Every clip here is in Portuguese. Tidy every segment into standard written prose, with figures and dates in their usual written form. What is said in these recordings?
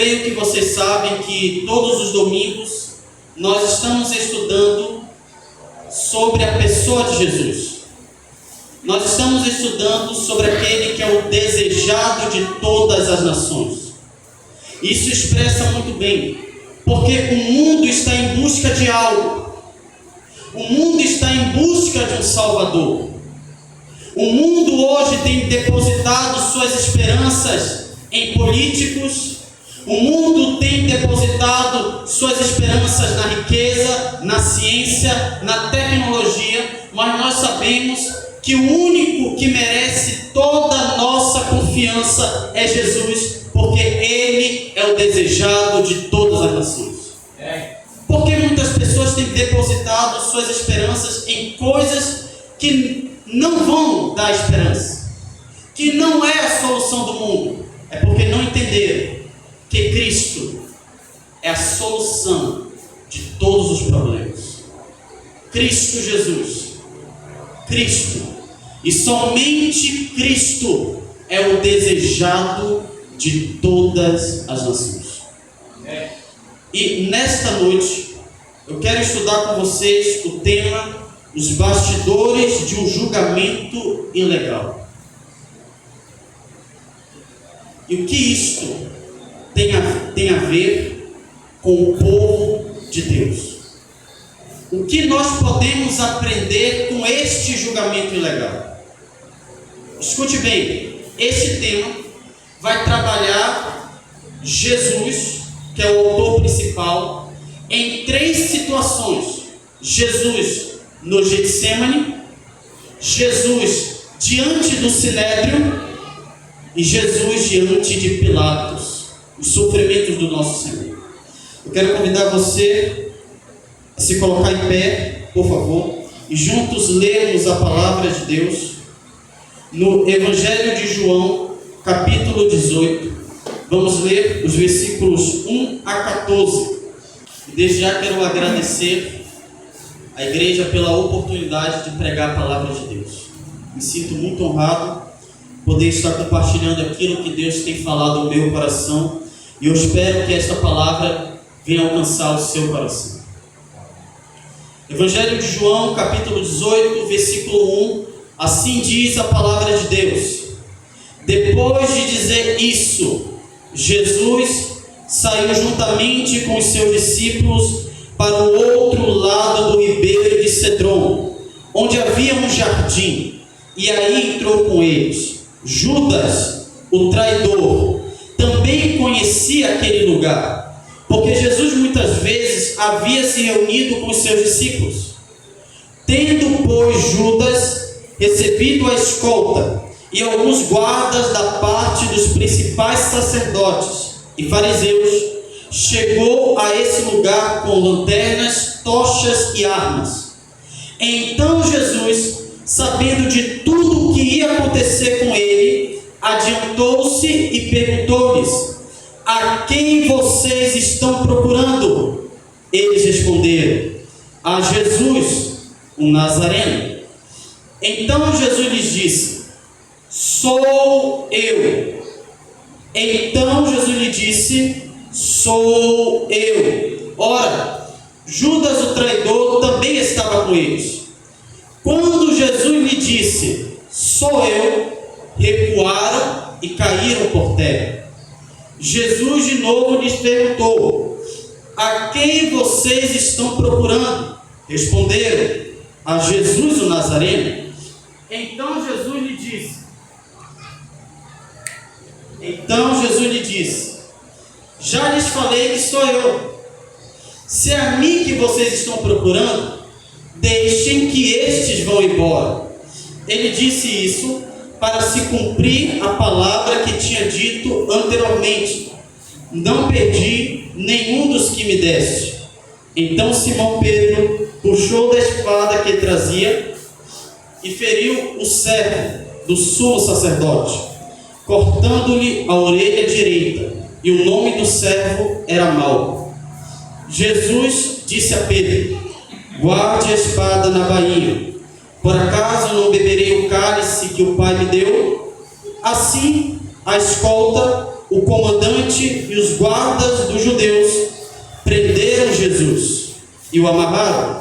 creio que vocês sabem que todos os domingos nós estamos estudando sobre a pessoa de Jesus. Nós estamos estudando sobre aquele que é o desejado de todas as nações. Isso expressa muito bem, porque o mundo está em busca de algo. O mundo está em busca de um Salvador. O mundo hoje tem depositado suas esperanças em políticos. O mundo tem depositado suas esperanças na riqueza, na ciência, na tecnologia, mas nós sabemos que o único que merece toda a nossa confiança é Jesus, porque Ele é o desejado de todas as nações. Porque muitas pessoas têm depositado suas esperanças em coisas que não vão dar esperança, que não é a solução do mundo. É porque não entenderam que Cristo é a solução de todos os problemas. Cristo Jesus, Cristo, e somente Cristo é o desejado de todas as nações. E nesta noite eu quero estudar com vocês o tema: os bastidores de um julgamento ilegal. E o que isto tem a ver com o povo de Deus? O que nós podemos aprender com este julgamento ilegal? Escute bem, este tema vai trabalhar Jesus, que é o autor principal, em 3 situações: Jesus no Getsemane, Jesus diante do Sinédrio e Jesus diante de Pilatos, os sofrimentos do nosso Senhor. Eu quero convidar você a se colocar em pé, por favor, e juntos lermos a palavra de Deus no Evangelho de João, capítulo 18. Vamos ler os versículos 1 a 14. Desde já quero agradecer à igreja pela oportunidade de pregar a palavra de Deus. Me sinto muito honrado poder estar compartilhando aquilo que Deus tem falado no meu coração, e eu espero que esta palavra venha alcançar o seu coração. Evangelho de João, capítulo 18, versículo 1, assim diz a palavra de Deus: depois de dizer isso, Jesus saiu juntamente com os seus discípulos para o outro lado do ribeiro de Cedron, onde havia um jardim, e aí entrou com eles. Judas, o traidor, também conhecia aquele lugar, porque Jesus muitas vezes havia se reunido com os seus discípulos. Tendo, pois, Judas recebido a escolta e alguns guardas da parte dos principais sacerdotes e fariseus, chegou a esse lugar com lanternas, tochas e armas. Então Jesus, sabendo de tudo o que ia acontecer com ele, adiantou-se e perguntou-lhes: a quem vocês estão procurando? Eles responderam: a Jesus, o Nazareno. Então Jesus lhes disse: sou eu. Então Jesus lhe disse: sou eu. Ora, Judas o traidor também estava com eles. Quando Jesus lhe disse: sou eu, recuaram e caíram por terra. Jesus de novo lhes perguntou: a quem vocês estão procurando? Responderam: a Jesus o Nazareno. Então Jesus lhe disse: já lhes falei que sou eu. Se é a mim que vocês estão procurando, deixem que estes vão embora. Ele disse isso para se cumprir a palavra que tinha dito anteriormente: não perdi nenhum dos que me deste. Então Simão Pedro puxou da espada que trazia e feriu o servo do sumo sacerdote, cortando-lhe a orelha direita, e o nome do servo era Malco. Jesus disse a Pedro: guarde a espada na bainha. Por acaso não beberei o cálice que o Pai me deu? Assim, a escolta o comandante e os guardas dos judeus prenderam Jesus e o amarraram.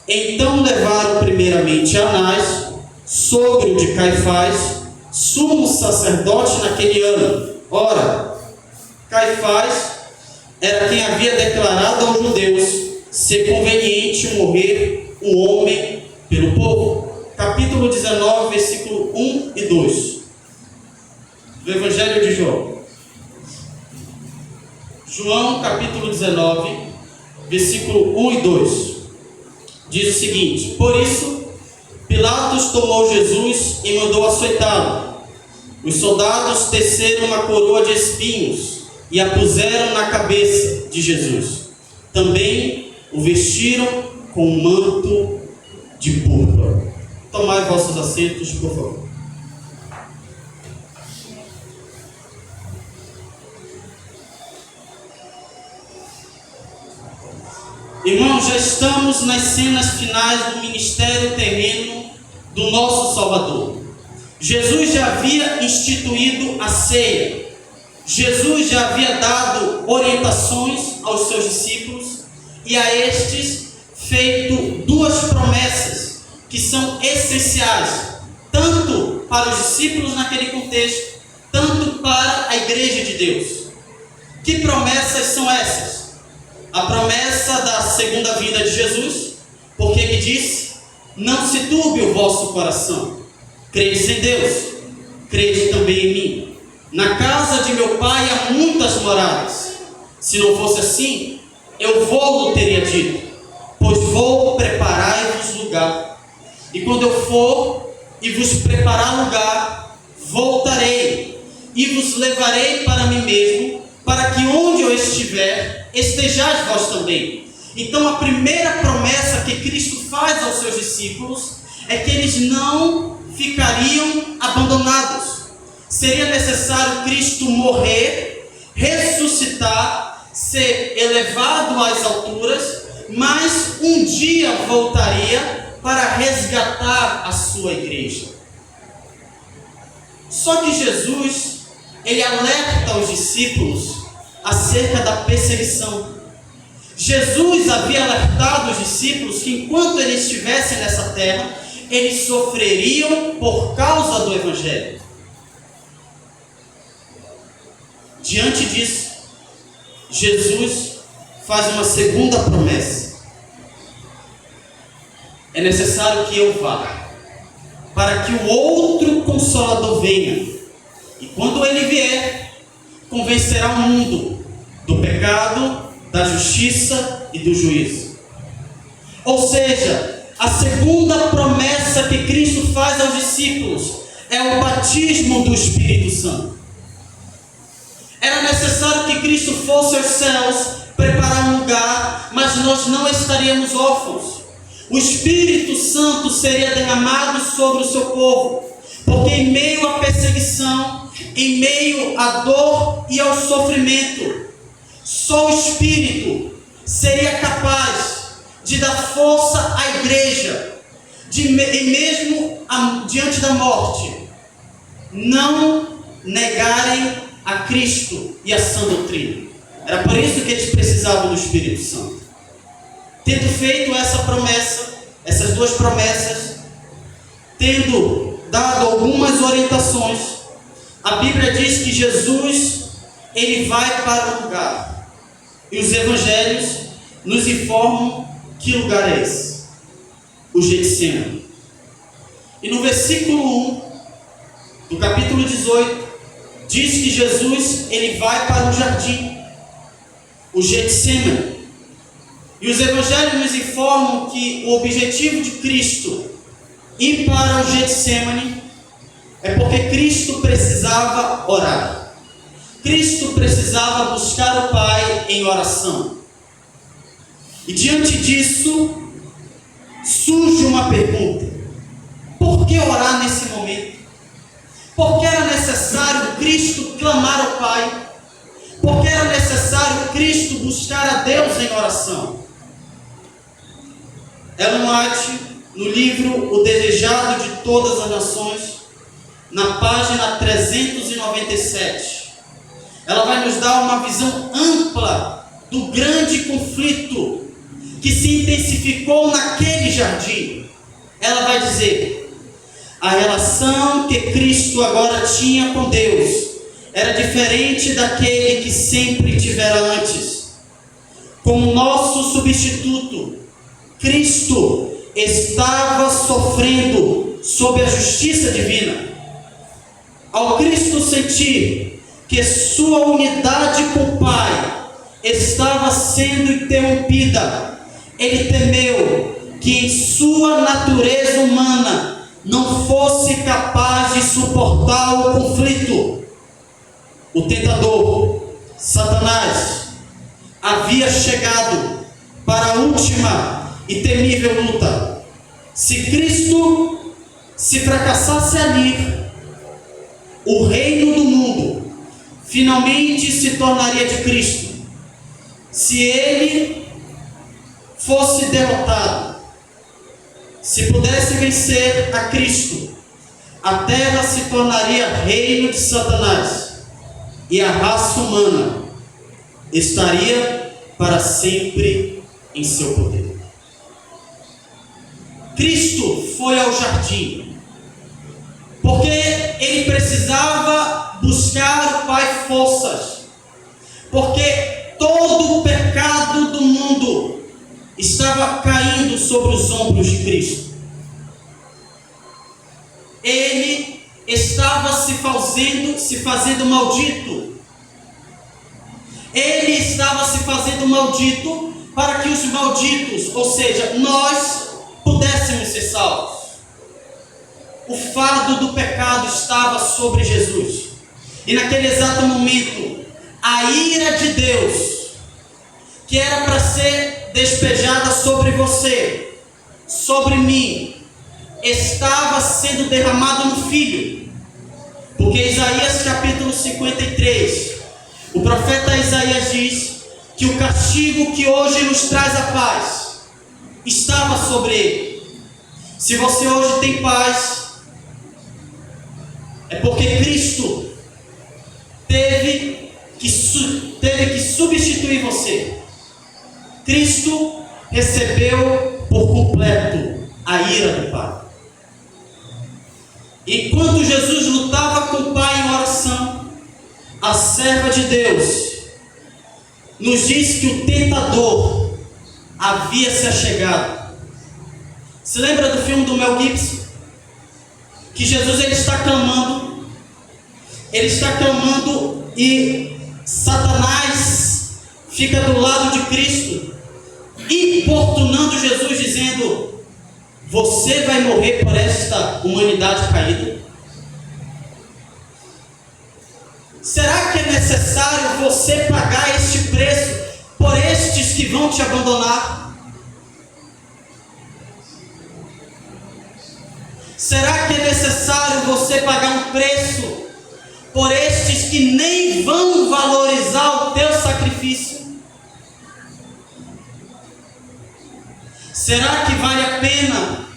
Então levaram primeiramente Anás, sogro de Caifás, sumo sacerdote naquele ano. Ora, Caifás era quem havia declarado aos judeus ser conveniente morrer um homem pelo povo. Capítulo 19, versículo 1 e 2 do Evangelho de João. João, capítulo 19, versículo 1 e 2, diz o seguinte: Por isso, Pilatos tomou Jesus e mandou açoitá-lo. Os soldados teceram uma coroa de espinhos e a puseram na cabeça de Jesus. Também o vestiram com um manto de púrpura. Tomai vossos assentos, por favor. Irmãos, já estamos nas cenas finais do ministério terreno do nosso Salvador. Jesus já havia instituído a ceia. Jesus já havia dado orientações aos seus discípulos e a estes feito duas promessas que são essenciais, tanto para os discípulos naquele contexto, tanto para a igreja de Deus. Que promessas são essas? A promessa da segunda vinda de Jesus, porque ele disse: não se turbe o vosso coração, credes em Deus, crede também em mim. Na casa de meu pai há muitas moradas. Se não fosse assim, eu vou-lo teria dito, pois vou preparar-vos lugar. E quando eu for e vos preparar lugar, voltarei e vos levarei para mim mesmo, para que onde eu estiver, estejais vós também. Então a primeira promessa que Cristo faz aos seus discípulos é que eles não ficariam abandonados. Seria necessário Cristo morrer, ressuscitar, ser elevado às alturas, mas um dia voltaria para resgatar a sua igreja. Só que Jesus, ele alerta os discípulos acerca da perseguição. Jesus havia alertado os discípulos que enquanto eles estivessem nessa terra, eles sofreriam por causa do Evangelho. Diante disso, Jesus faz uma segunda promessa: é necessário que eu vá, para que o outro Consolador venha, e quando ele vier, convencerá o mundo do pecado, da justiça e do juízo. Ou seja, a segunda promessa que Cristo faz aos discípulos é o batismo do Espírito Santo. Era necessário que Cristo fosse aos céus, preparar um lugar, mas nós não estaríamos órfãos. O Espírito Santo seria derramado sobre o seu povo, porque em meio à perseguição, em meio à dor e ao sofrimento, só o Espírito seria capaz de dar força à igreja, e mesmo diante da morte, não negarem a Cristo e a sã doutrina. Era por isso que eles precisavam do Espírito Santo. Tendo feito essa promessa, essas duas promessas, tendo dado algumas orientações, a Bíblia diz que Jesus, ele vai para um lugar, e os evangelhos nos informam que lugar é esse: o Getsemane. E no versículo 1 do capítulo 18, diz que Jesus, ele vai para o jardim, o Getsemane. E os evangelhos nos informam que o objetivo de Cristo ir para o Getsemane é porque Cristo precisava orar. Cristo precisava buscar o Pai em oração. E diante disso, surge uma pergunta: por que orar nesse momento? Por que era necessário Cristo clamar ao Pai? Por que era necessário Cristo buscar a Deus em oração? Ellen White, no livro O Desejado de Todas as Nações, na página 397, ela vai nos dar uma visão ampla do grande conflito que se intensificou naquele jardim. Ela vai dizer: a relação que Cristo agora tinha com Deus era diferente daquele que sempre tivera antes. Como nosso substituto, Cristo estava sofrendo sob a justiça divina. Ao Cristo sentir que sua unidade com o Pai estava sendo interrompida, ele temeu que em sua natureza humana não fosse capaz de suportar o conflito. O tentador, Satanás, havia chegado para a última e temível luta. Se Cristo se fracassasse ali, o reino do mundo finalmente se tornaria de Cristo. Se ele fosse derrotado, se pudesse vencer a Cristo, a terra se tornaria reino de Satanás e a raça humana estaria para sempre em seu poder. Cristo foi ao jardim porque ele precisava buscar o Pai forças, porque todo o pecado do mundo estava caindo sobre os ombros de Cristo. Ele estava se fazendo maldito. Ele estava se fazendo maldito para que os malditos, ou seja, nós, pudéssemos ser salvos. O fardo do pecado estava sobre Jesus. E naquele exato momento, a ira de Deus, que era para ser despejada sobre você, sobre mim, estava sendo derramada no Filho. Porque Isaías capítulo 53, o profeta Isaías diz que o castigo que hoje nos traz a paz estava sobre ele. Se você hoje tem paz, é porque Cristo teve que substituir você. Cristo recebeu por completo a ira do Pai. Enquanto Jesus lutava com o Pai em oração, a serva de Deus nos diz que o tentador havia se achegado. Se lembra do filme do Mel Gibson? Que Jesus ele está clamando e Satanás fica do lado de Cristo, importunando Jesus, dizendo: você vai morrer por esta humanidade caída? Será que é necessário você pagar este preço por estes que vão te abandonar? Será que é necessário você pagar um preço por estes que nem vão valorizar o teu sacrifício? Será que vale a pena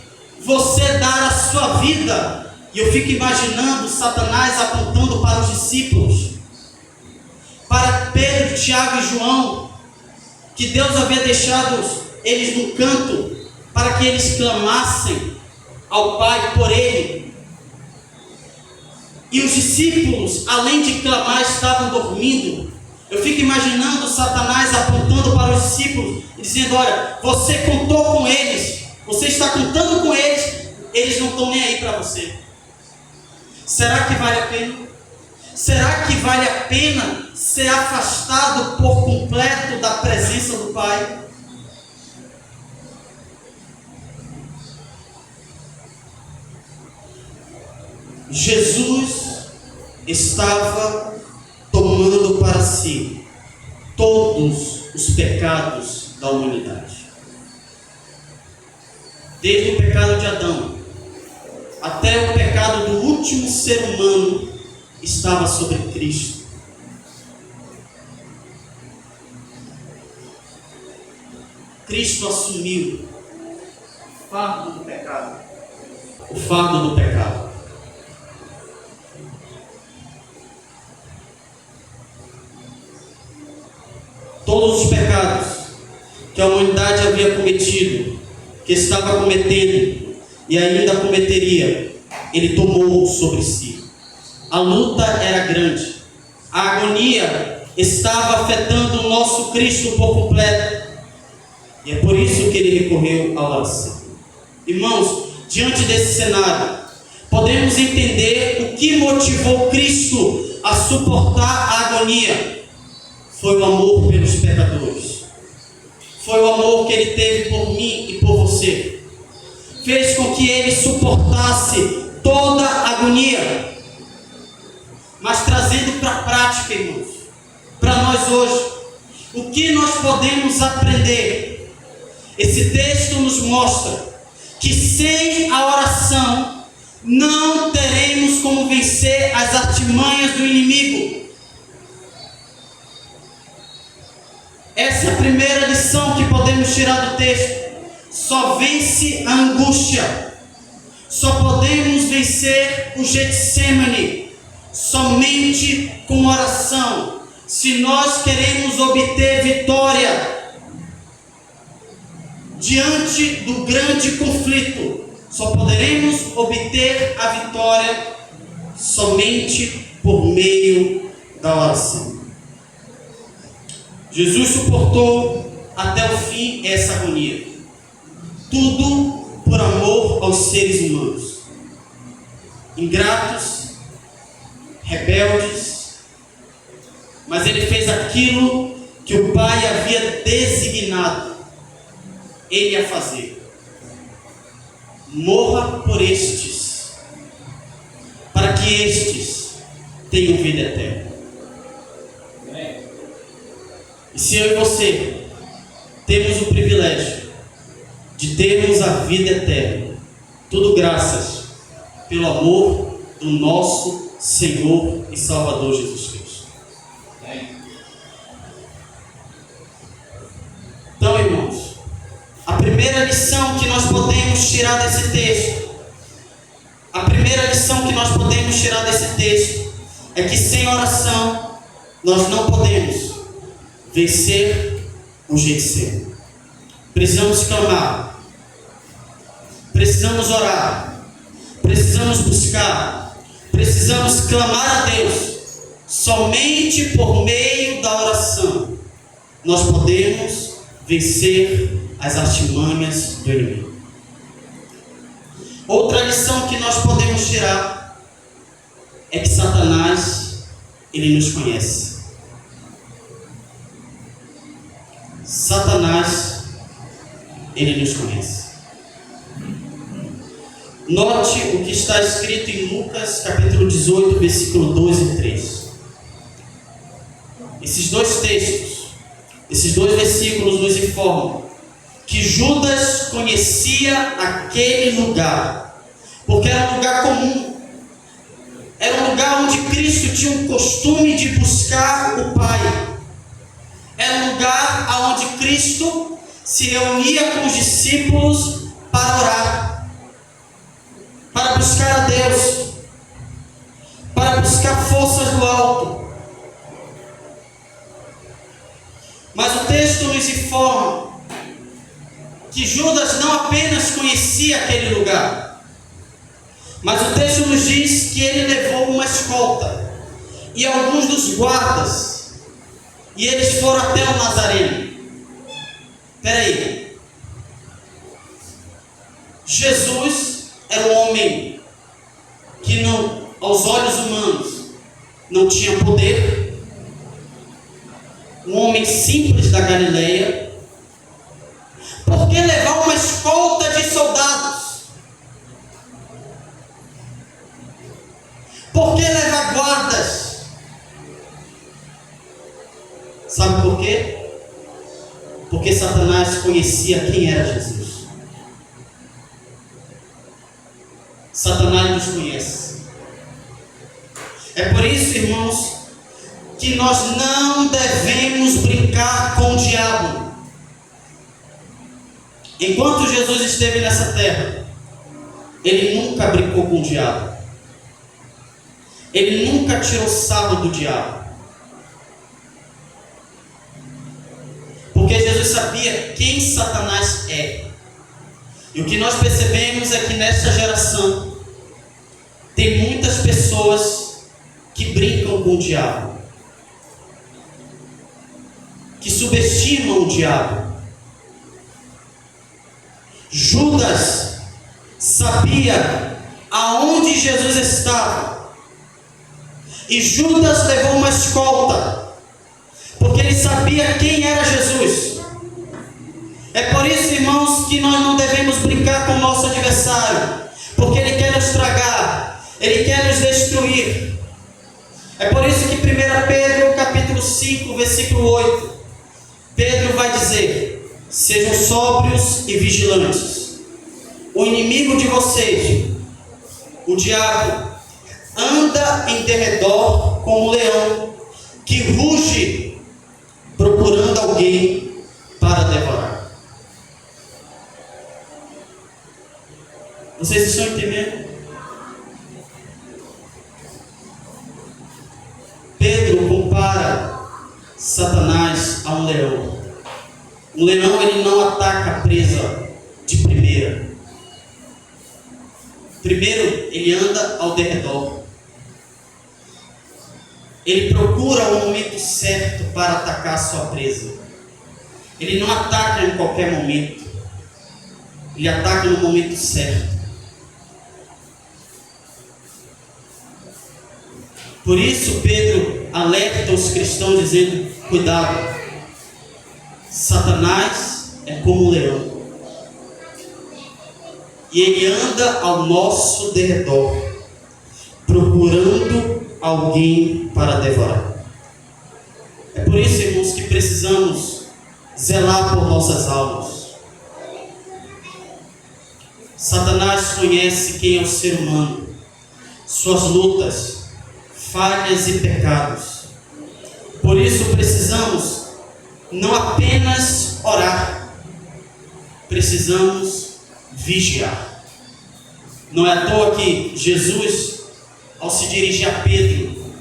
você dar a sua vida? E eu fico imaginando Satanás apontando para os discípulos, para Pedro, Tiago e João, que Deus havia deixado eles no canto para que eles clamassem ao Pai por ele. E os discípulos, além de clamar, estavam dormindo. Eu fico imaginando Satanás apontando para os discípulos e dizendo: olha, você contou com eles, você está contando com eles, eles não estão nem aí para você. Será que vale a pena? Será que vale a pena ser afastado por completo da presença do Pai? Jesus estava tomando para si todos os pecados da humanidade. Desde o pecado de Adão até o pecado do último ser humano estava sobre Cristo. Cristo assumiu o fardo do pecado. O fardo do pecado. todos os pecados que a humanidade havia cometido, que estava cometendo e ainda cometeria, Ele tomou sobre si. A luta era grande, a agonia estava afetando o nosso Cristo por completo, e é por isso que Ele recorreu à oração. Irmãos, diante desse cenário, podemos entender o que motivou Cristo a suportar a agonia. Foi o amor pelos pecadores. Foi o amor que Ele teve por mim e por você. Fez com que Ele suportasse toda a agonia. Mas trazendo para a prática, irmãos, para nós hoje, o que nós podemos aprender? Esse texto nos mostra que sem a oração não teremos como vencer as artimanhas do inimigo. Essa é a primeira lição que podemos tirar do texto. Só vence a angústia. Só podemos vencer o Getsemane somente com oração. Se nós queremos obter vitória diante do grande conflito, só poderemos obter a vitória somente por meio da oração. Jesus suportou até o fim essa agonia. Tudo por amor aos seres humanos. Ingratos, rebeldes, mas Ele fez aquilo que o Pai havia designado Ele a fazer. Morra por estes, para que estes tenham vida eterna. E se eu e você temos o privilégio de termos a vida eterna, tudo graças pelo amor do nosso Senhor e Salvador Jesus Cristo. Então, irmãos, a primeira lição que nós podemos tirar desse texto, é que sem oração nós não podemos vencer o Getsemane. Precisamos clamar, precisamos orar, precisamos buscar, precisamos clamar a Deus. Somente por meio da oração nós podemos vencer as artimanhas do inimigo. Outra lição que nós podemos tirar é que Satanás, ele nos conhece. Satanás, ele nos conhece. Note o que está escrito em Lucas, capítulo 18, versículo 2 e 3. Esses dois textos, esses dois versículos nos informam que Judas conhecia aquele lugar, porque era um lugar comum, era um lugar onde Cristo tinha um costume de buscar o Pai, era um lugar onde Cristo se reunia com os discípulos para orar, para buscar a Deus, para buscar forças do alto. Mas o texto nos informa que Judas não apenas conhecia aquele lugar, mas o texto nos diz que ele levou uma escolta e alguns dos guardas, e eles foram até o Nazareno. Espera aí, Jesus era um homem que não, aos olhos humanos, não tinha poder, um homem simples da Galileia. Por que levar uma escolta de soldados? Por que levar guardas? Sabe por quê? Porque Satanás conhecia quem era Jesus. Satanás nos conhece. É por isso, irmãos, que nós não devemos brincar com o diabo. Enquanto Jesus esteve nessa terra, ele nunca brincou com o diabo. Ele nunca tirou sarro do diabo. sabia quem Satanás é. E o que nós percebemos é que nesta geração tem muitas pessoas que brincam com o diabo, que subestimam o diabo. Judas sabia aonde Jesus estava, e Judas levou uma escolta, porque ele sabia quem era Jesus. É por isso, irmãos, que nós não devemos brincar com o nosso adversário, porque ele quer nos tragar, ele quer nos destruir. É por isso que 1 Pedro capítulo 5, versículo 8, Pedro vai dizer: sejam sóbrios e vigilantes. O inimigo de vocês, o diabo, anda em derredor como um leão que ruge, procurando alguém para devorar. Vocês estão entendendo? Pedro compara Satanás a um leão. Um leão, ele não ataca a presa de primeira. Primeiro, ele anda ao derredor. Ele procura o momento certo para atacar a sua presa. Ele não ataca em qualquer momento. Ele ataca no momento certo. Por isso Pedro alerta os cristãos dizendo: cuidado, Satanás é como um leão, e ele anda ao nosso derredor, procurando alguém para devorar. É por isso, irmãos, que precisamos zelar por nossas almas. Satanás conhece quem é o ser humano, suas lutas, falhas e pecados. Por isso precisamos não apenas orar, precisamos vigiar. Não é à toa que Jesus, ao se dirigir a Pedro,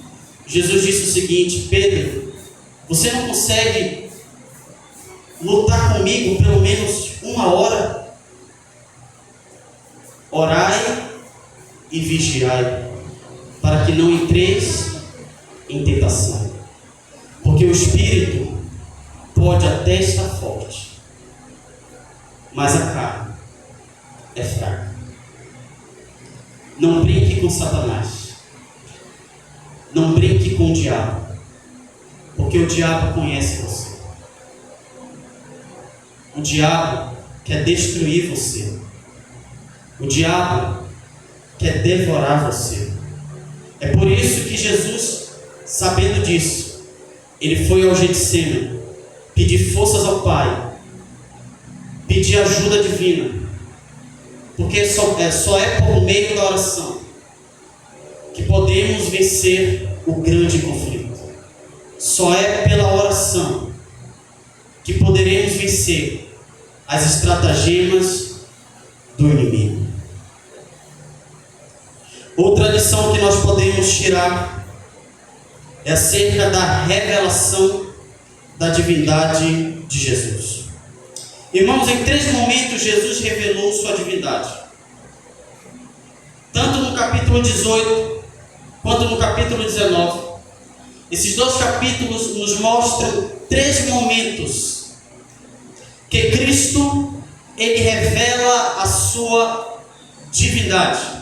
Jesus disse o seguinte: Pedro, você não consegue lutar comigo pelo menos 1 hora? Orai e vigiai, para que não entreis em tentação. Porque o espírito pode até estar forte, mas a carne é fraca. Não brinque com Satanás. Não brinque com o diabo, porque o diabo conhece você. O diabo quer destruir você. O diabo quer devorar você. É por isso que Jesus, sabendo disso, ele foi ao Getsêmani pedir forças ao Pai, pedir ajuda divina, porque só é por meio da oração que podemos vencer o grande conflito. Só é pela oração que poderemos vencer as estratagemas do inimigo. Outra lição que nós podemos tirar é acerca da revelação da divindade de Jesus. Irmãos, em 3 momentos Jesus revelou sua divindade. Tanto no capítulo 18 quanto no capítulo 19. Esses 2 capítulos nos mostram 3 momentos que Cristo, ele revela a sua divindade.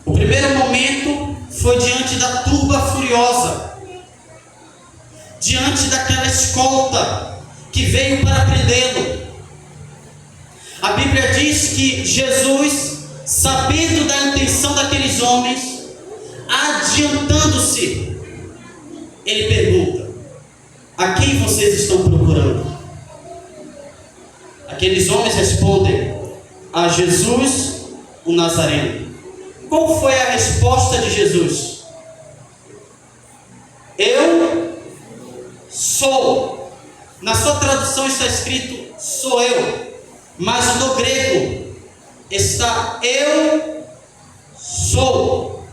O primeiro momento foi diante da turba furiosa, diante daquela escolta que veio para prendê-lo. A Bíblia diz que Jesus, sabendo da intenção daqueles homens, adiantando-se, ele pergunta: a quem vocês estão procurando? Aqueles homens respondem: a Jesus, o Nazareno. Qual foi a resposta de Jesus? Eu sou. Na sua tradução está escrito sou eu, mas no grego está eu sou.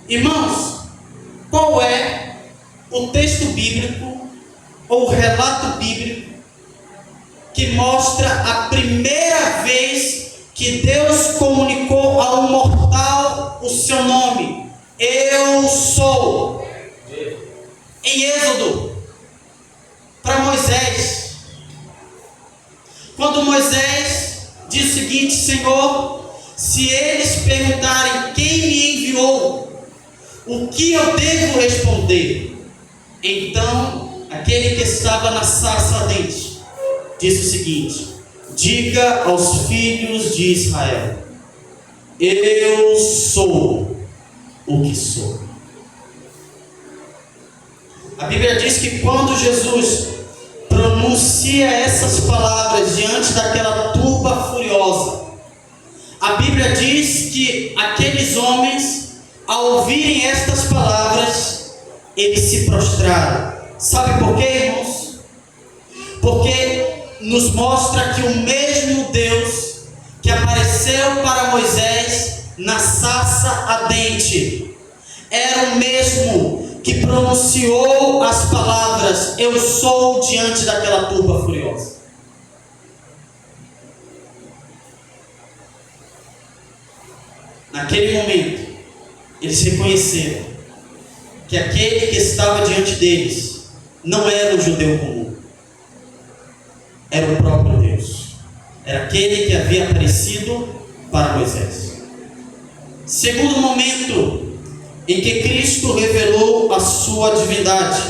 Irmãos, qual é o texto bíblico ou o relato bíblico que mostra a primeira vez que Deus comunicou a um mortal o seu nome. Eu sou. Em Êxodo, para Moisés. Quando Moisés diz o seguinte: Senhor, se eles perguntarem quem me enviou, o que eu devo responder? Então, aquele que estava na sarça ardente disse o seguinte: diga aos filhos de Israel: eu sou o que sou. A Bíblia diz que quando Jesus pronuncia essas palavras diante daquela turba furiosa, a Bíblia diz que aqueles homens, ao ouvirem estas palavras, eles se prostraram. Sabe por quê, irmãos? Porque nos mostra que o mesmo Deus que apareceu para Moisés na sarça ardente era o mesmo que pronunciou as palavras eu sou diante daquela turba furiosa. Naquele momento, eles reconheceram que aquele que estava diante deles não era o judeu comum, era o próprio Deus, era aquele que havia aparecido para Moisés. Segundo momento em que Cristo revelou a sua divindade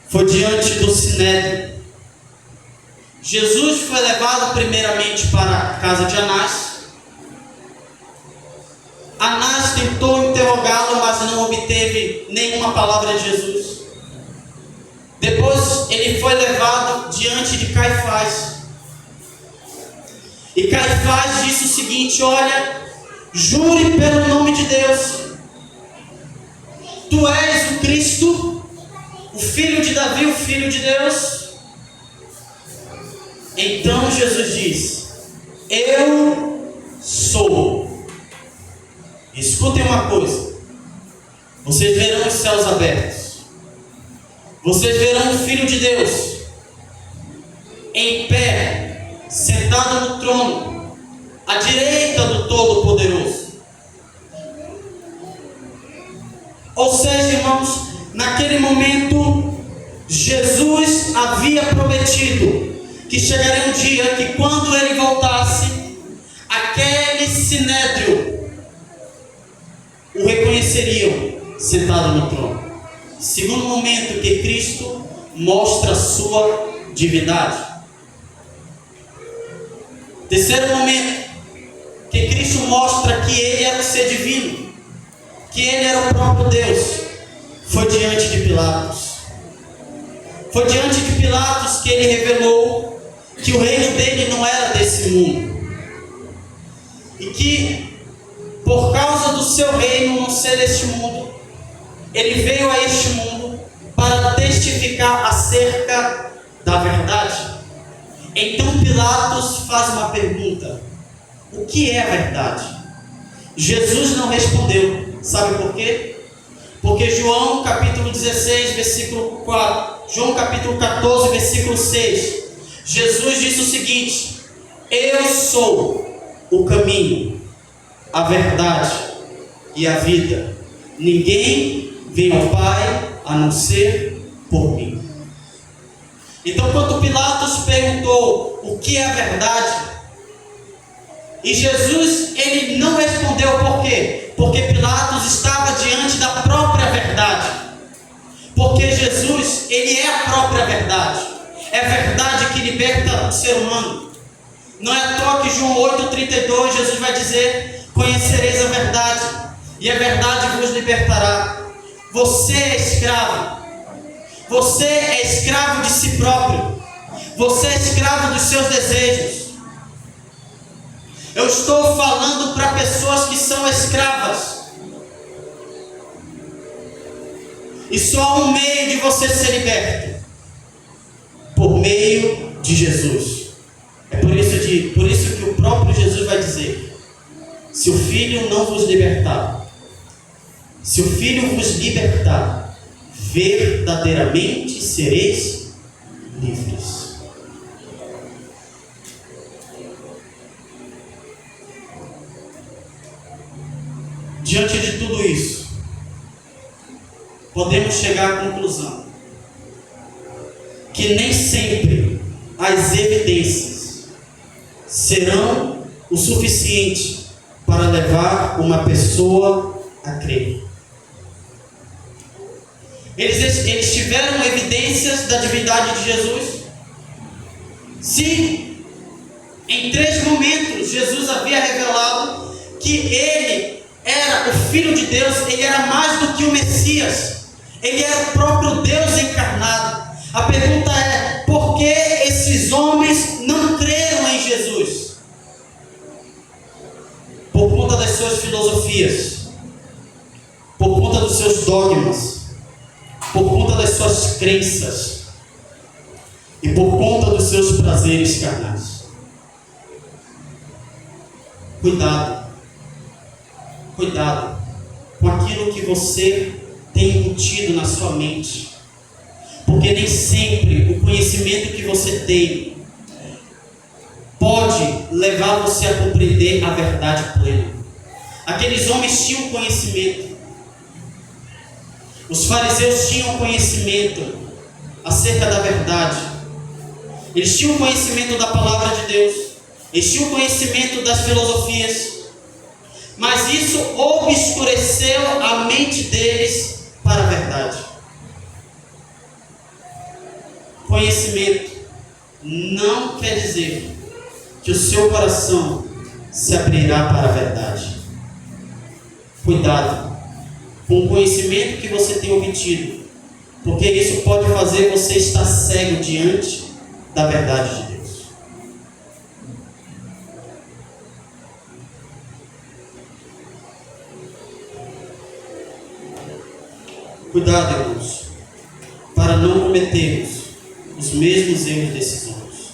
foi diante do Sinédrio. Jesus foi levado primeiramente para a casa de Anás. Anás tentou interrogá-lo, mas não obteve nenhuma palavra de Jesus. Depois ele foi levado diante de Caifás. E Caifás disse o seguinte: olha, jure pelo nome de Deus, tu és o Cristo, o filho de Davi, o filho de Deus. Então Jesus diz: eu sou. Escutem uma coisa: vocês verão os céus abertos, vocês verão o Filho de Deus em pé, sentado no trono, à direita do Todo-Poderoso. Ou seja, irmãos, naquele momento, Jesus havia prometido que chegaria um dia que, quando ele voltasse, aquele sinédrio o reconheceriam sentado no trono. Segundo momento que Cristo mostra a sua divindade. Terceiro momento que Cristo mostra que ele era o ser divino, que ele era o próprio Deus, foi diante de Pilatos. Foi diante de Pilatos que ele revelou que o reino dele não era desse mundo, e que, por causa do seu reino não ser deste mundo, ele veio a este mundo para testificar acerca da verdade. Então Pilatos faz uma pergunta: o que é a verdade? Jesus não respondeu. Sabe por quê? Porque João capítulo 16, versículo 4, João capítulo 14, versículo 6, Jesus disse o seguinte: eu sou o caminho, a verdade e a vida. Ninguém vem ao Pai a não ser por mim. Então, quando Pilatos perguntou o que é a verdade, e Jesus, ele não respondeu. Por quê? Porque Pilatos estava diante da própria verdade. Porque Jesus, ele é a própria verdade. É a verdade que liberta o ser humano. Não é à toa que João 8,32, Jesus vai dizer: conhecereis a verdade, e a verdade vos libertará. Você é escravo. Você é escravo de si próprio. Você é escravo dos seus desejos. Eu estou falando para pessoas que são escravas. E só há um meio de você ser liberto: por meio de Jesus. É por isso que o próprio Jesus vai dizer: se o Filho não vos libertar, se o Filho vos libertar, verdadeiramente sereis livres. Diante de tudo isso, podemos chegar à conclusão que nem sempre as evidências serão o suficiente para levar uma pessoa a crer. Eles tiveram evidências da divindade de Jesus? Sim. Em 3 momentos, Jesus havia revelado que Ele era o Filho de Deus, Ele era mais do que o Messias, Ele era o próprio Deus encarnado. A pergunta é: por que esses homens não creram em Jesus? Por conta das suas filosofias, por conta dos seus dogmas, por conta das suas crenças e por conta dos seus prazeres carnais. Cuidado com aquilo que você tem embutido na sua mente, porque nem sempre o conhecimento que você tem pode levar você a compreender a verdade plena. Aqueles homens tinham conhecimento, os fariseus tinham conhecimento acerca da verdade, eles tinham conhecimento da palavra de Deus, eles tinham conhecimento das filosofias, mas isso obscureceu a mente deles para a verdade. Conhecimento não quer dizer que o seu coração se abrirá para a verdade. Cuidado com o conhecimento que você tem obtido, porque isso pode fazer você estar cego diante da verdade de Deus. Cuidado, irmãos, para não cometermos os mesmos erros desses homens.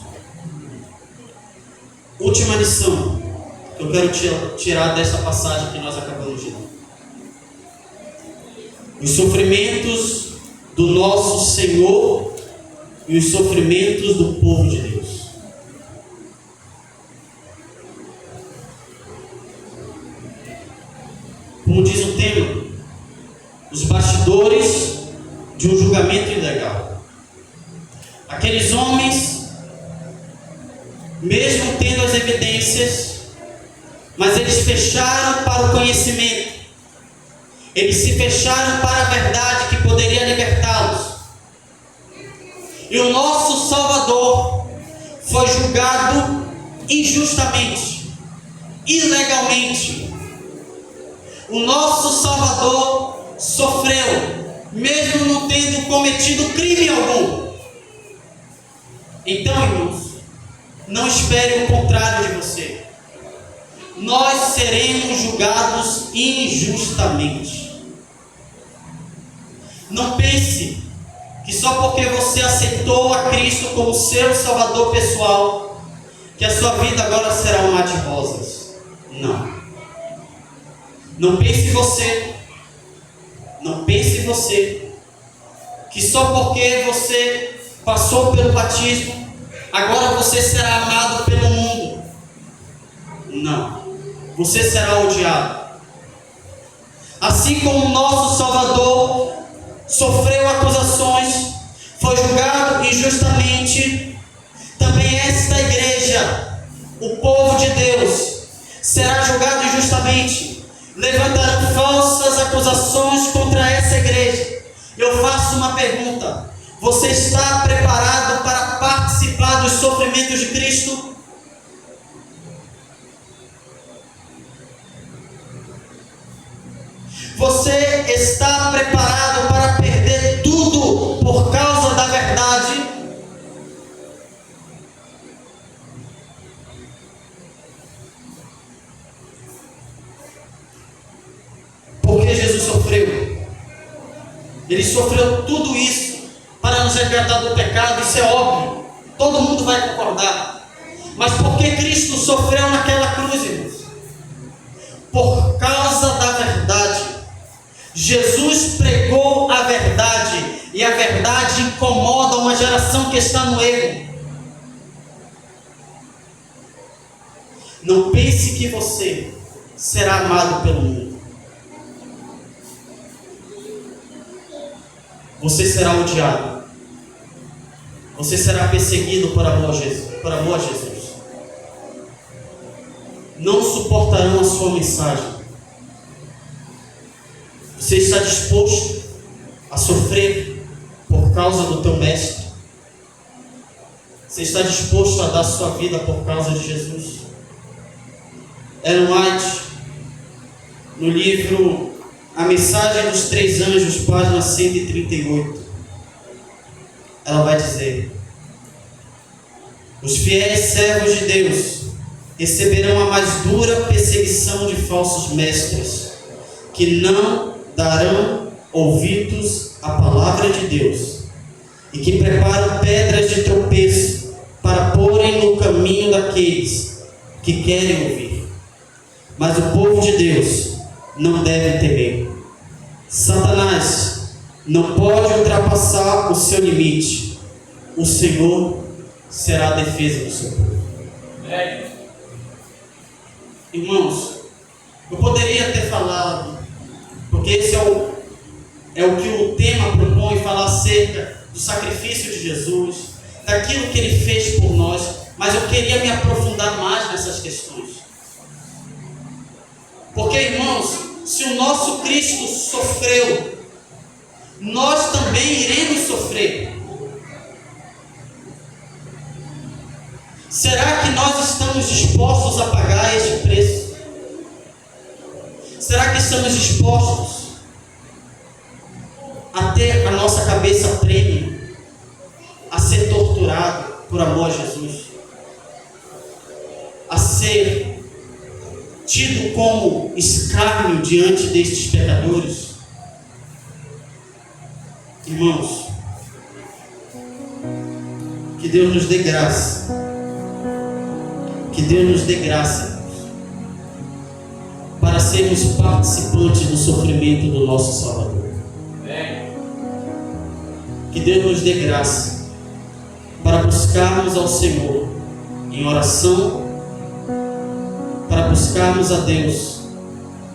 Última lição que eu quero tirar desta passagem que nós acabamos de ler. Os sofrimentos do nosso Senhor e os sofrimentos do povo de Deus. Como diz o tema, os bastidores de um julgamento ilegal. Aqueles homens, mesmo tendo as evidências, mas eles fecharam para o conhecimento, eles se fecharam para a verdade que poderia libertá-los. E o nosso Salvador foi julgado injustamente, ilegalmente. O nosso Salvador sofreu, mesmo não tendo cometido crime algum. Então, irmãos, não espere o contrário de você. Nós seremos julgados injustamente. Não pense que só porque você aceitou a Cristo como seu Salvador pessoal, que a sua vida agora será um mar de rosas. Não. Não pense você que só porque você passou pelo batismo, agora você será amado pelo mundo. Não. Você será odiado. Assim como o nosso Salvador sofreu acusações, foi julgado injustamente, também esta igreja, o povo de Deus, será julgado injustamente. Levantarão falsas acusações contra essa igreja. Eu faço uma pergunta: você está preparado para participar dos sofrimentos de Cristo? Você está preparado para perder tudo por causa da verdade? Porque Jesus sofreu. Ele sofreu tudo isso para nos resgatar do pecado, isso é óbvio. Todo mundo vai concordar. Mas por que Cristo sofreu naquela cruz, irmãos? Por causa da verdade. Jesus pregou a verdade, e a verdade incomoda uma geração que está no erro. Não pense que você será amado pelo mundo. você será odiado. Você será perseguido por amor a Jesus. Não suportarão a sua mensagem. Você está disposto a sofrer por causa do teu mestre? Você está disposto a dar sua vida por causa de Jesus? Ellen White, no livro A Mensagem dos Três Anjos, página 138, ela vai dizer: os fiéis servos de Deus receberão a mais dura perseguição de falsos mestres, que não darão ouvidos à palavra de Deus e que preparam pedras de tropeço para porem no caminho daqueles que querem ouvir. Mas o povo de Deus não deve temer. Satanás não pode ultrapassar o seu limite. O Senhor será a defesa do seu povo. Irmãos, eu poderia ter falado, porque esse é o que o tema propõe, falar acerca do sacrifício de Jesus, daquilo que Ele fez por nós, mas eu queria me aprofundar mais nessas questões. Porque, irmãos, se o nosso Cristo sofreu, nós também iremos sofrer. Será que nós estamos dispostos a pagar este preço? Será que estamos dispostos a ter a nossa cabeça prêmio, a ser torturado por amor a Jesus, a ser tido como escárnio diante destes pecadores? Irmãos, que Deus nos dê graça, que Deus nos dê graça para sermos participantes do sofrimento do nosso Salvador. Que Deus nos dê graça para buscarmos ao Senhor em oração, para buscarmos a Deus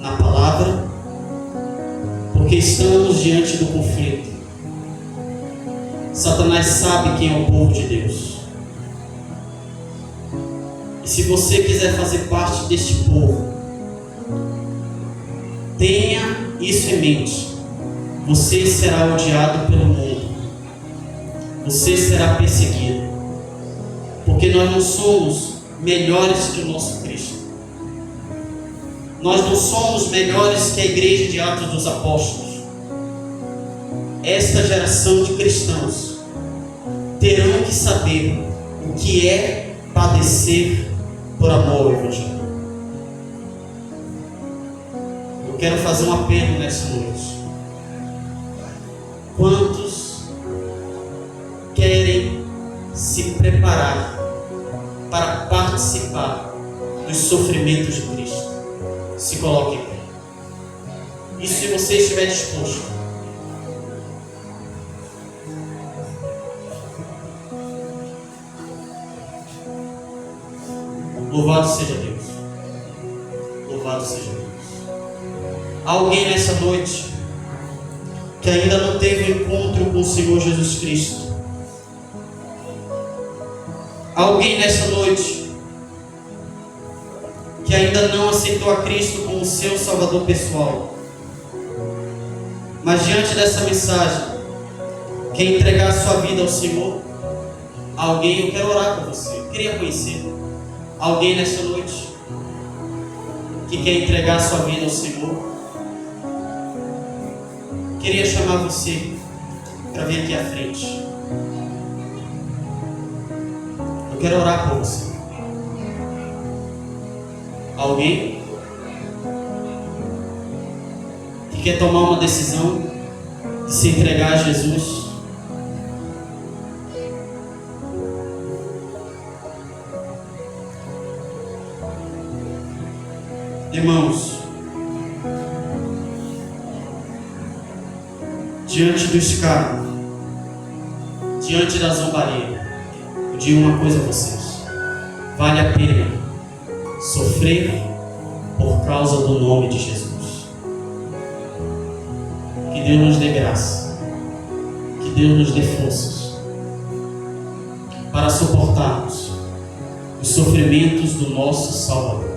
na palavra, porque estamos diante do conflito. Satanás sabe quem é o povo de Deus. E se você quiser fazer parte deste povo, tenha isso em mente. Você será odiado pelo mundo. Você será perseguido. Porque nós não somos melhores que o nosso Cristo. Nós não somos melhores que a igreja de Atos dos Apóstolos. Esta geração de cristãos terão que saber o que é padecer por amor ao Evangelho. Eu quero fazer um apelo nessa noite. Quantos querem se preparar para participar dos sofrimentos de Cristo? Se coloquem em pé. E se você estiver disposto? Louvado seja Deus. Louvado seja Deus. Há alguém nessa noite que ainda não teve um encontro com o Senhor Jesus Cristo? Há alguém nessa noite que ainda não aceitou a Cristo como seu Salvador pessoal, mas diante dessa mensagem quer entregar a sua vida ao Senhor? Alguém, eu quero orar com você, eu queria conhecer. Alguém nessa noite que quer entregar a sua vida ao Senhor? Queria chamar você para vir aqui à frente. Eu quero orar por você. Alguém que quer tomar uma decisão de se entregar a Jesus? Irmãos, diante do escárnio, diante da zombaria, eu digo uma coisa a vocês: vale a pena sofrer por causa do nome de Jesus. Que Deus nos dê graça Que Deus nos dê forças para suportarmos os sofrimentos do nosso Salvador.